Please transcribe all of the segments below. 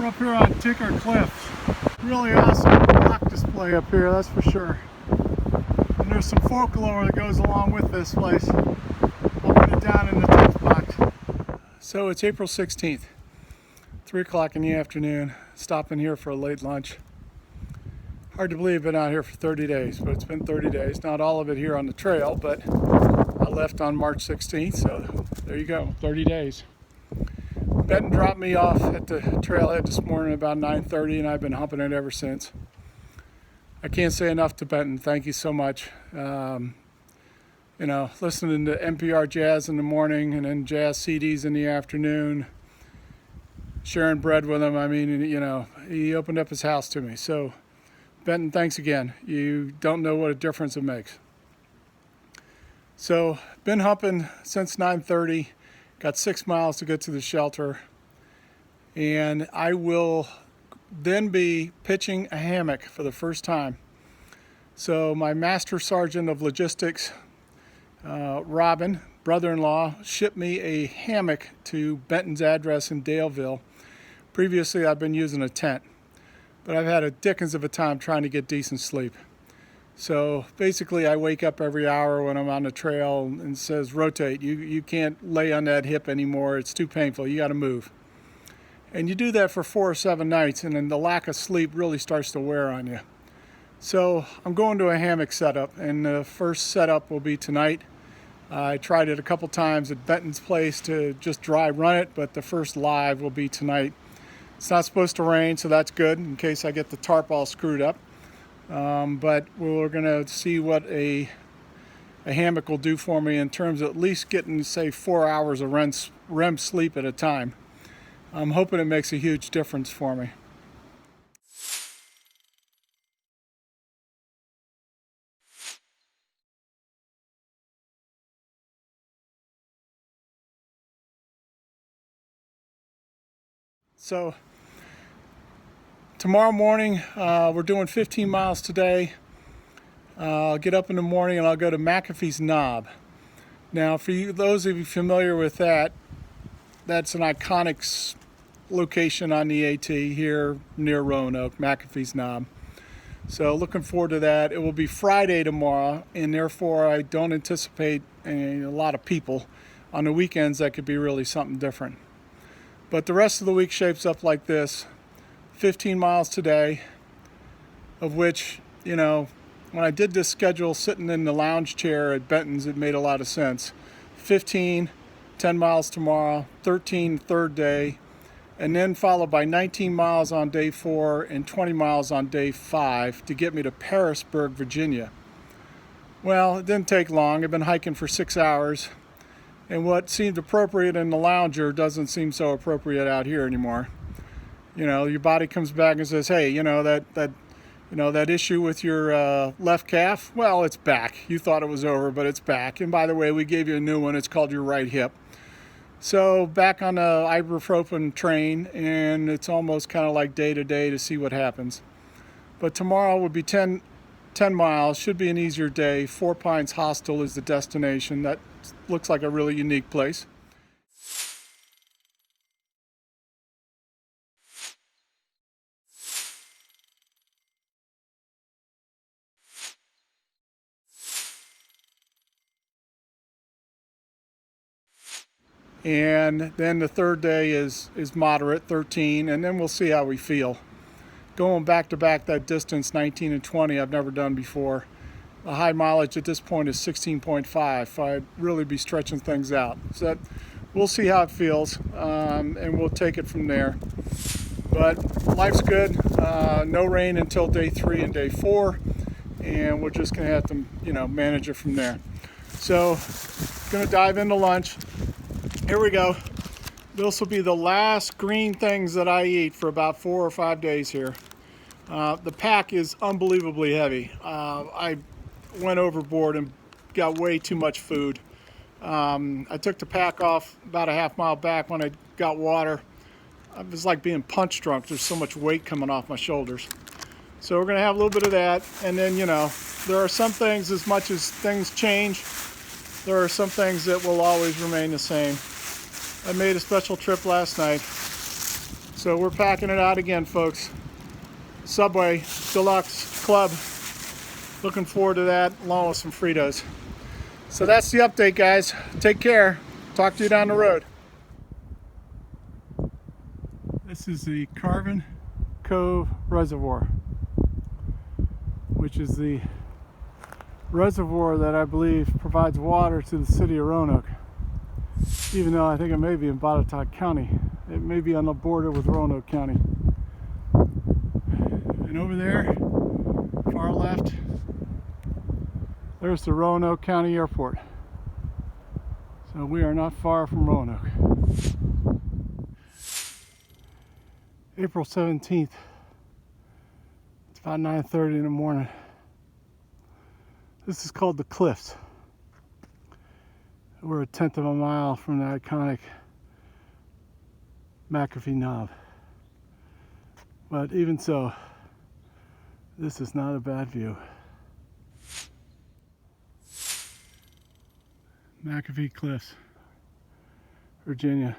up here on Tinker Cliffs. Really awesome rock display up here, that's for sure. And there's some folklore that goes along with this place. I'll put it down in the text box. So it's April 16th, 3 o'clock in the afternoon. Stopping here for a late lunch. Hard to believe I've been out here for 30 days, but it's been 30 days. Not all of it here on the trail, but I left on March 16th, so there you go, 30 days. Benton dropped me off at the trailhead this morning about 9:30, and I've been humping it ever since. I can't say enough to Benton. Thank you so much. Listening to NPR jazz in the morning and then jazz CDs in the afternoon, sharing bread with him. I mean, he opened up his house to me. So, Benton, thanks again. You don't know what a difference it makes. So, been humping since 9:30. Got 6 miles to get to the shelter, and I will then be pitching a hammock for the first time. So my master sergeant of logistics, Robin, brother-in-law, shipped me a hammock to Benton's address in Daleville. Previously, I've been using a tent, but I've had a dickens of a time trying to get decent sleep. So basically, I wake up every hour when I'm on the trail and it says, rotate. You can't lay on that hip anymore. It's too painful. You got to move. And you do that for 4 or 7 nights, and then the lack of sleep really starts to wear on you. So I'm going to a hammock setup, and the first setup will be tonight. I tried it a couple times at Benton's place to just dry run it, but the first live will be tonight. It's not supposed to rain, so that's good in case I get the tarp all screwed up. But we're going to see what a hammock will do for me in terms of at least getting, say, 4 hours of REM sleep at a time. I'm hoping it makes a huge difference for me. So tomorrow morning, we're doing 15 miles today. I'll get up in the morning and I'll go to McAfee's Knob. Now, for those of you familiar with that, that's an iconic location on the AT here near Roanoke, McAfee's Knob. So looking forward to that. It will be Friday tomorrow, and therefore I don't anticipate a lot of people. On the weekends, that could be really something different. But the rest of the week shapes up like this. 15 miles today, of which, when I did this schedule sitting in the lounge chair at Benton's, it made a lot of sense. 15, 10 miles tomorrow, 13 third day, and then followed by 19 miles on day 4 and 20 miles on day 5 to get me to Parisburg, Virginia. Well, it didn't take long. I've been hiking for 6 hours, and what seemed appropriate in the lounger doesn't seem so appropriate out here anymore. Your body comes back and says, hey, that issue with your left calf, well, it's back. You thought it was over, but it's back. And by the way, we gave you a new one. It's called your right hip. So back on the ibuprofen train, and it's almost kind of like day to day to see what happens. But tomorrow will be 10 miles. Should be an easier day. Four Pines Hostel is the destination. That looks like a really unique place. And then the third day is moderate, 13, and then we'll see how we feel. Going back to back that distance, 19 and 20, I've never done before. The high mileage at this point is 16.5. I'd really be stretching things out. So we'll see how it feels, and we'll take it from there. But life's good. No rain until day 3 and day 4, and we're just going to have to, manage it from there. So, going to dive into lunch. Here we go. This will be the last green things that I eat for about 4 or 5 days here. The pack is unbelievably heavy. I went overboard and got way too much food. I took the pack off about a half-mile back when I got water. It was like being punch drunk. There's so much weight coming off my shoulders. So we're going to have a little bit of that. And then, there are some things, as much as things change, there are some things that will always remain the same. I made a special trip last night So we're packing it out again, folks. Subway Deluxe Club. Looking forward to that, along with some Fritos. So that's the update, guys. Take care. Talk to you down the road. This is the Carvin Cove Reservoir, which is the reservoir that I believe provides water to the city of Roanoke. Even though I think it may be in Botetourt County. It may be on the border with Roanoke County. And over there, far left, there's the Roanoke County Airport. So we are not far from Roanoke. April 17th. It's about 9:30 in the morning. This is called the Cliffs. We're a tenth of a mile from the iconic McAfee Knob. But even so, this is not a bad view. McAfee Cliffs, Virginia.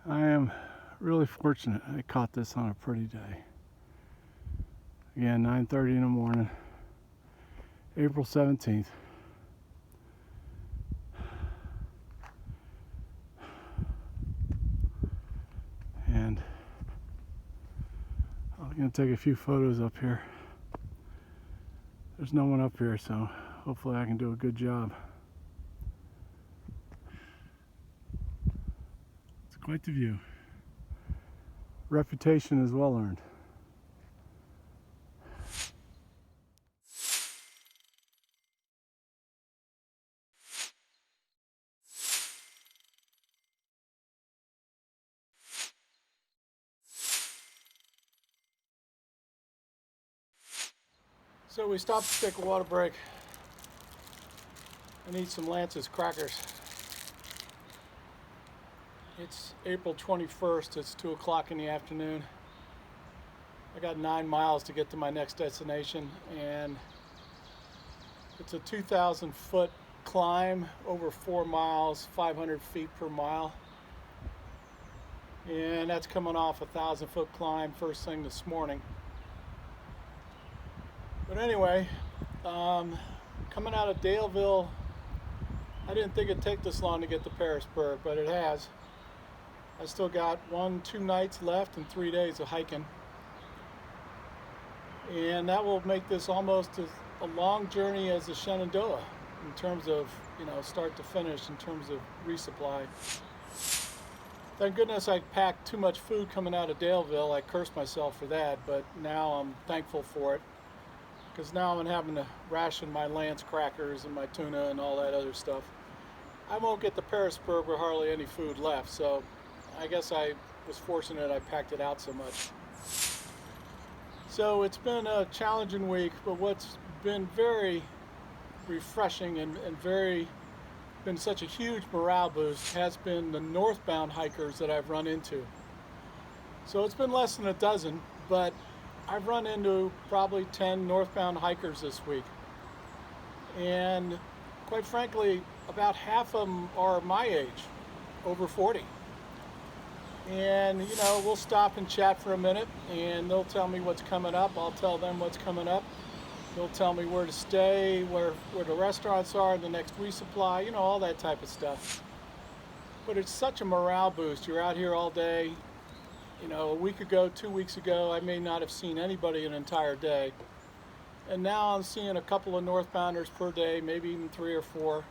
I am really fortunate I caught this on a pretty day. Again, 9:30 in the morning, April 17th. And I'm going to take a few photos up here. There's no one up here, so hopefully I can do a good job. It's quite the view. Reputation is well earned. So we stopped to take a water break and eat some Lance's crackers. It's April 21st, it's 2 o'clock in the afternoon. I got 9 miles to get to my next destination, and it's a 2,000 foot climb over 4 miles, 500 feet per mile. And that's coming off a 1,000 foot climb first thing this morning. But anyway, coming out of Daleville, I didn't think it'd take this long to get to Pearisburg, but it has. I still got 2 nights left and 3 days of hiking. And that will make this almost as a long journey as the Shenandoah in terms of, start to finish, in terms of resupply. Thank goodness I packed too much food coming out of Daleville. I cursed myself for that, but now I'm thankful for it, because now I'm having to ration my Lance crackers and my tuna and all that other stuff. I won't get to Pearisburg with hardly any food left, so I guess I was fortunate I packed it out so much. So it's been a challenging week, but what's been very refreshing and been such a huge morale boost has been the northbound hikers that I've run into. So it's been less than a dozen, but I've run into probably 10 northbound hikers this week. And quite frankly, about half of them are my age, over 40. And we'll stop and chat for a minute, and they'll tell me what's coming up. I'll tell them what's coming up. They'll tell me where to stay, where the restaurants are, the next resupply, all that type of stuff. But it's such a morale boost. You're out here all day. A week ago, 2 weeks ago, I may not have seen anybody an entire day. And now I'm seeing a couple of northbounders per day, maybe even 3 or 4.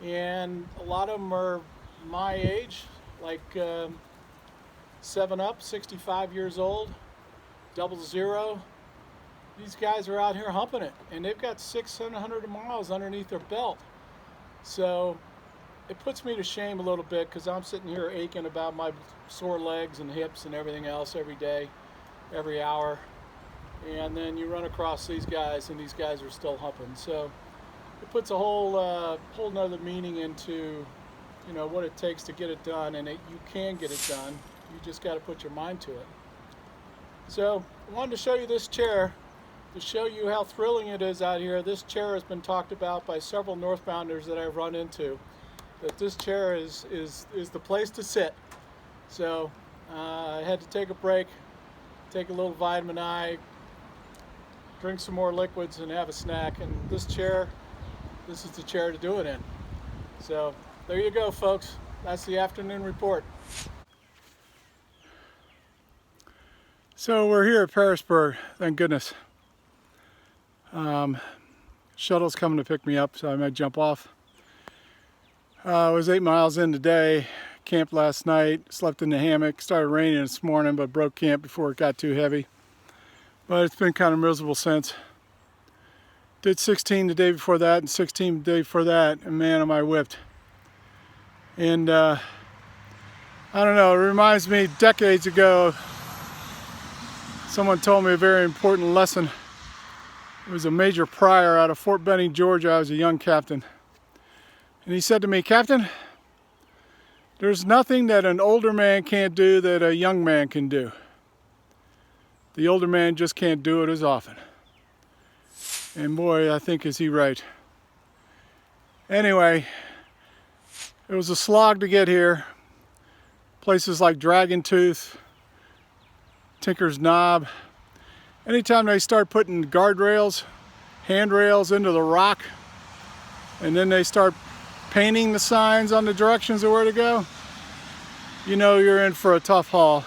And a lot of them are my age, like 7 Up, 65 years old, 00. These guys are out here humping it, and they've got 600-700 miles underneath their belt. So it puts me to shame a little bit, because I'm sitting here aching about my sore legs and hips and everything else every day, every hour. And then you run across these guys, and these guys are still humping. So it puts a whole nother meaning into what it takes to get it done, and you can get it done. You just got to put your mind to it. So I wanted to show you this chair to show you how thrilling it is out here. This chair has been talked about by several northbounders that I've run into, that this chair is the place to sit So I had to take a break, take a little vitamin I, drink some more liquids, and have a snack. And this is the chair to do it in. So there you go, folks. That's the afternoon report. So we're here at Pearisburg, thank goodness. Shuttle's coming to pick me up, so I might jump off. I was 8 miles in today, camped last night, slept in the hammock. Started raining this morning, but broke camp before it got too heavy. But it's been kind of miserable since. Did 16 the day before that and 16 the day before that, and man, am I whipped. And I don't know, it reminds me decades ago, someone told me a very important lesson. It was a Major Pryor out of Fort Benning, Georgia. I was a young captain. And he said to me, "Captain, there's nothing that an older man can't do that a young man can do. The older man just can't do it as often." And boy, I think is he right. Anyway, it was a slog to get here. Places like Dragon Tooth, Tinker's Knob. Anytime they start putting guardrails, handrails into the rock, and then they start painting the signs on the directions of where to go, you know you're in for a tough haul.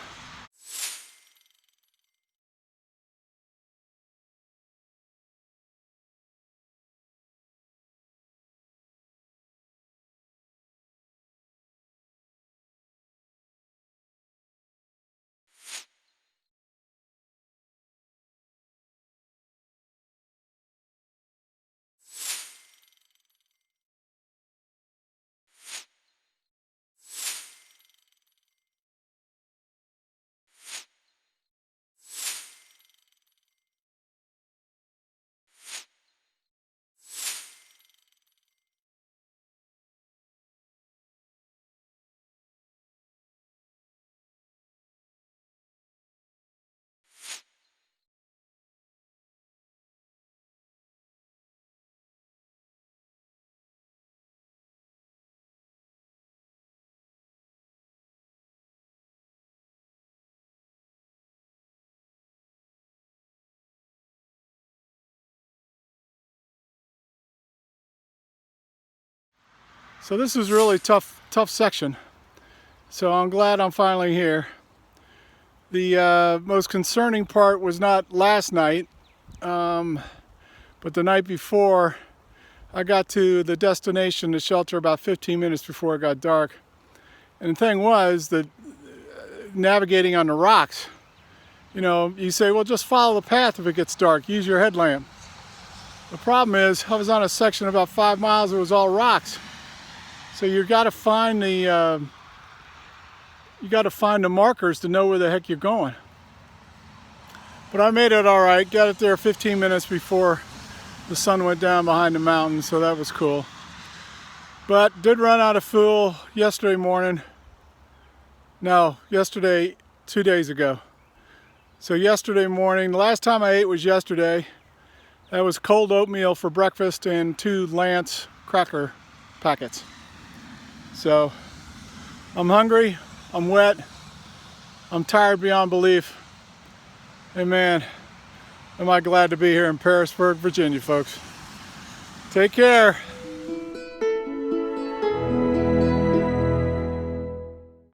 So this is really tough section. So I'm glad I'm finally here. The most concerning part was not last night, but the night before. I got to the destination, the shelter, about 15 minutes before it got dark. And the thing was that navigating on the rocks, you know, you say, well, just follow the path if it gets dark, use your headlamp. The problem is, I was on a section about 5 miles, it was all rocks. So you got to find the markers to know where the heck you're going. But I made it all right. Got it there 15 minutes before the sun went down behind the mountain, so that was cool. But did run out of fuel yesterday morning. No, yesterday, 2 days ago. So yesterday morning, the last time I ate was yesterday. That was cold oatmeal for breakfast and 2 Lance cracker packets. So I'm hungry, I'm wet, I'm tired beyond belief. And man, am I glad to be here in Pearisburg, Virginia, folks. Take care.